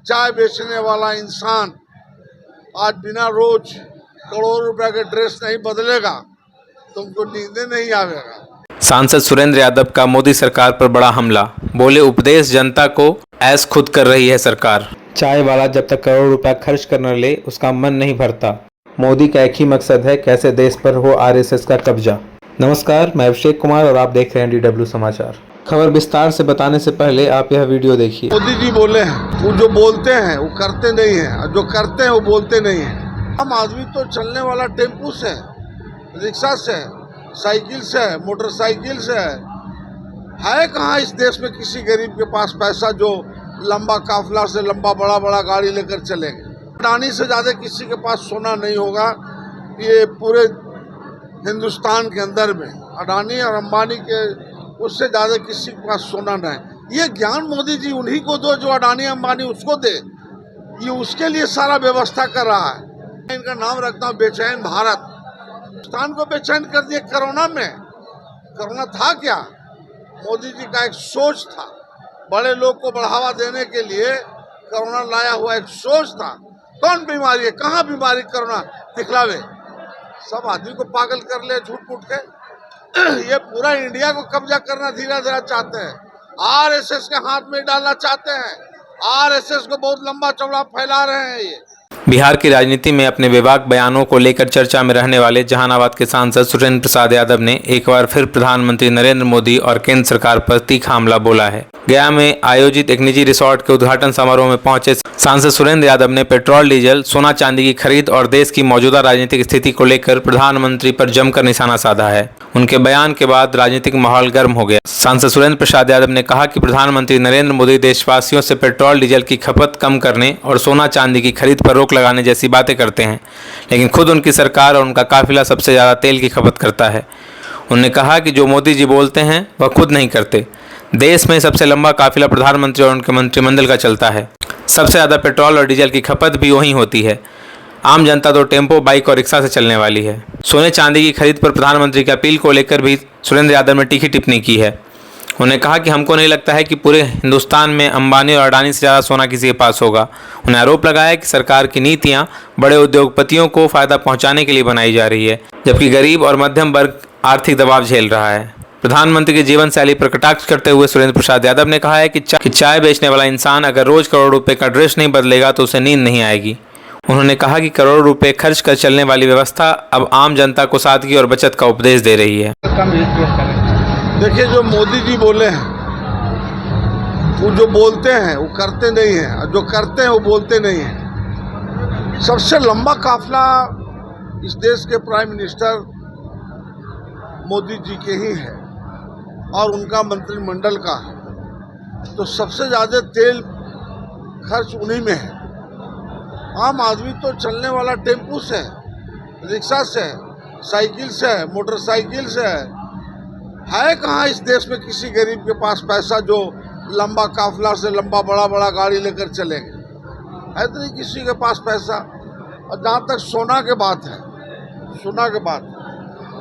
चाय बेचने वाला इंसान आज बिना रोज करोड़ों रुपए के ड्रेस नहीं बदलेगा तो उनको नींद नहीं आवेगा। सांसद सुरेंद्र यादव का मोदी सरकार पर बड़ा हमला, बोले उपदेश जनता को ऐश खुद कर रही है सरकार। चाय वाला जब तक करोड़ रुपया खर्च कर न ले उसका मन नहीं भरता। मोदी का एक ही मकसद है, कैसे देश पर हो आरएसएस का कब्जा। नमस्कार, मैं अभिषेक कुमार और आप देख रहे हैं DW समाचार। खबर विस्तार से बताने से पहले आप यह वीडियो देखिए। मोदी जी बोले हैं, वो जो बोलते हैं वो करते नहीं है, और जो करते हैं वो बोलते नहीं है। आम आदमी तो चलने वाला टेम्पू से, रिक्शा से, साइकिल से, मोटरसाइकिल से है कहाँ इस देश में किसी गरीब के पास पैसा जो लंबा काफिला से लंबा बड़ा बड़ा गाड़ी लेकर चलेंगे। अडानी से ज़्यादा किसी के पास सोना नहीं होगा ये पूरे हिंदुस्तान के अंदर में। अडानी और अंबानी के उससे ज़्यादा किसी के पास सोना नहीं। ये ज्ञान मोदी जी उन्हीं को दो जो अडानी अंबानी उसको दे, ये उसके लिए सारा व्यवस्था कर रहा है। इनका नाम रखता हूँ बेचैन भारत। हिंदुस्तान को बेचैन कर दिए कोरोना में। कोरोना था क्या? मोदी जी का एक सोच था, बड़े लोग को बढ़ावा देने के लिए कोरोना लाया हुआ एक सोच था। कौन बीमारी है, कहाँ बीमारी कोरोना दिखलावे, सब आदमी को पागल कर ले झूठ मूठ के। ये पूरा इंडिया को कब्जा करना धीरे धीरे चाहते हैं, आरएसएस के हाथ में डालना चाहते हैं। आरएसएस को बहुत लंबा चौड़ा फैला रहे हैं ये। बिहार की राजनीति में अपने बेबाक बयानों को लेकर चर्चा में रहने वाले जहानाबाद के सांसद सुरेंद्र प्रसाद यादव ने एक बार फिर प्रधानमंत्री नरेंद्र मोदी और केंद्र सरकार पर तीखा हमला बोला है। गया में आयोजित एक निजी रिसोर्ट के उद्घाटन समारोह में पहुंचे सांसद सुरेंद्र यादव ने पेट्रोल, डीजल, सोना चांदी की खरीद और देश की मौजूदा राजनीतिक स्थिति को लेकर प्रधानमंत्री पर जमकर निशाना साधा है। उनके बयान के बाद राजनीतिक माहौल गर्म हो गया। सांसद सुरेंद्र प्रसाद यादव ने कहा कि प्रधानमंत्री नरेंद्र मोदी देशवासियों से पेट्रोल, डीजल की खपत कम करने और सोना चांदी की खरीद पर रोक लगाने जैसी बातें करते हैं, लेकिन खुद उनकी सरकार और उनका काफिला सबसे ज़्यादा तेल की खपत करता है। उन्होंने कहा कि जो मोदी जी बोलते हैं वह खुद नहीं करते। देश में सबसे लंबा काफिला प्रधानमंत्री और उनके मंत्रिमंडल का चलता है। सबसे ज़्यादा पेट्रोल और डीजल की खपत भी वहीं होती है। आम जनता तो टेम्पो, बाइक और रिक्शा से चलने वाली है। सोने चांदी की खरीद पर प्रधानमंत्री की अपील को लेकर भी सुरेंद्र यादव ने तीखी टिप्पणी की है। उन्होंने कहा कि हमको नहीं लगता है कि पूरे हिंदुस्तान में अंबानी और अडानी से ज़्यादा सोना किसी के पास होगा। उन्होंने आरोप लगाया कि सरकार की नीतियां बड़े उद्योगपतियों को फ़ायदा पहुंचाने के लिए बनाई जा रही है, जबकि गरीब और मध्यम वर्ग आर्थिक दबाव झेल रहा है। प्रधानमंत्री की जीवन शैली पर कटाक्ष करते हुए सुरेंद्र प्रसाद यादव ने कहा है कि चाय बेचने वाला इंसान अगर रोज करोड़ रुपए का ड्रेस नहीं बदलेगा तो उसे नींद नहीं आएगी। उन्होंने कहा कि करोड़ रुपए खर्च कर चलने वाली व्यवस्था अब आम जनता को सादगी और बचत का उपदेश दे रही है। देखिए, जो मोदी जी बोले हैं, वो जो बोलते हैं वो करते नहीं हैं, और जो करते हैं वो बोलते नहीं हैं। सबसे लंबा काफिला इस देश के प्राइम मिनिस्टर मोदी जी के ही है और उनका मंत्रिमंडल का है, तो सबसे ज़्यादा तेल खर्च उन्हीं में है। आम आदमी तो चलने वाला टेम्पू से, रिक्शा से, साइकिल से, मोटरसाइकिल से है कहाँ इस देश में किसी गरीब के पास पैसा जो लंबा काफिला से लंबा बड़ा बड़ा गाड़ी लेकर चलेंगे। है तो नहीं किसी के पास पैसा। और जहाँ तक सोना के बात है, सोना के बात,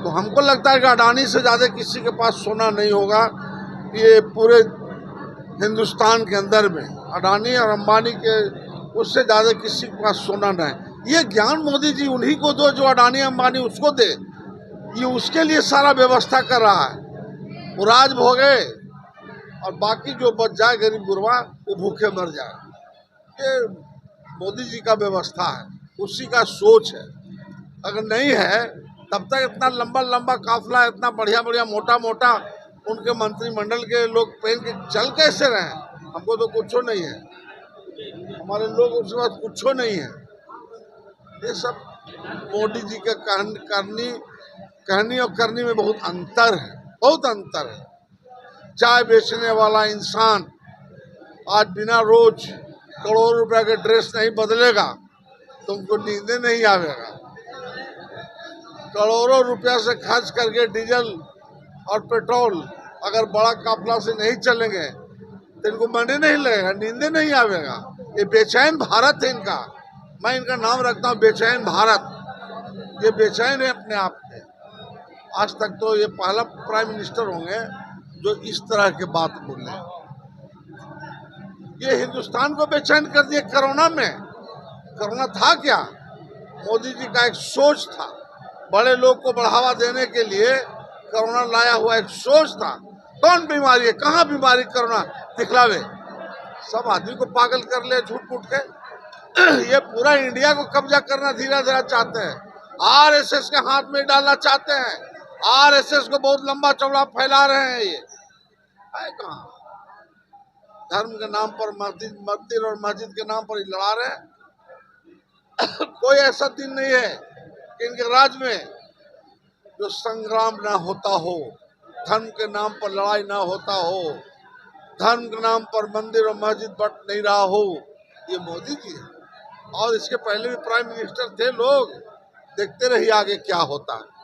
तो हमको लगता है कि अडानी से ज़्यादा किसी के पास सोना नहीं होगा ये पूरे हिंदुस्तान के अंदर में। अडानी और अंबानी के उससे ज़्यादा किसी के पास सोना नहीं। ये ज्ञान मोदी जी उन्हीं को दो जो अडानी अंबानी उसको दे, ये उसके लिए सारा व्यवस्था कर रहा है। वो राज भोगे और बाकी जो बच जाए गरीब गुरबा वो भूखे मर जाए। ये मोदी जी का व्यवस्था है, उसी का सोच है। अगर नहीं है तब तक इतना लंबा लंबा काफिला, इतना बढ़िया बढ़िया मोटा मोटा उनके मंत्रिमंडल के लोग पहन के चल कैसे रहे? हमको तो कुछ नहीं है, हमारे लोग उसके बाद कुछ नहीं है। ये सब मोदी जी के कहनी और करनी में बहुत अंतर है, बहुत अंतर है। चाय बेचने वाला इंसान आज बिना रोज करोड़ रुपए के ड्रेस नहीं बदलेगा तो उनको नींद नहीं आवेगा। करोड़ों रुपया से खर्च करके डीजल और पेट्रोल अगर बड़ा काफिला से नहीं चलेंगे तो इनको मन नहीं लगेगा, नींद नहीं आवेगा। ये बेचैन भारत है इनका। मैं इनका नाम रखता हूँ बेचैन भारत। ये बेचैन है अपने आप में। आज तक तो ये पहला प्राइम मिनिस्टर होंगे जो इस तरह के बात बोले। ये हिंदुस्तान को बेचैन कर दिए कोरोना में। कोरोना था क्या? मोदी जी का एक सोच था, बड़े लोग को बढ़ावा देने के लिए कोरोना लाया हुआ एक सोच था। कौन बीमारी है, कहाँ बीमारी कोरोना दिखलावे, सब आदमी को पागल कर ले झूठ फूट के। ये पूरा इंडिया को कब्जा करना धीरे धीरे चाहते हैं, आरएसएस के हाथ में डालना चाहते हैं। आरएसएस को बहुत लंबा चौड़ा फैला रहे हैं। ये है कहाँ? धर्म के नाम पर मंदिर और मस्जिद के नाम पर ही लड़ा रहे हैं। कोई ऐसा दिन नहीं है कि इनके राज में जो संग्राम ना होता हो, धर्म के नाम पर लड़ाई ना होता हो, धर्म के नाम पर मंदिर और मस्जिद बट नहीं रहा हो। ये मोदी जी है, और इसके पहले भी प्राइम मिनिस्टर थे। लोग देखते रहिए आगे क्या होता है।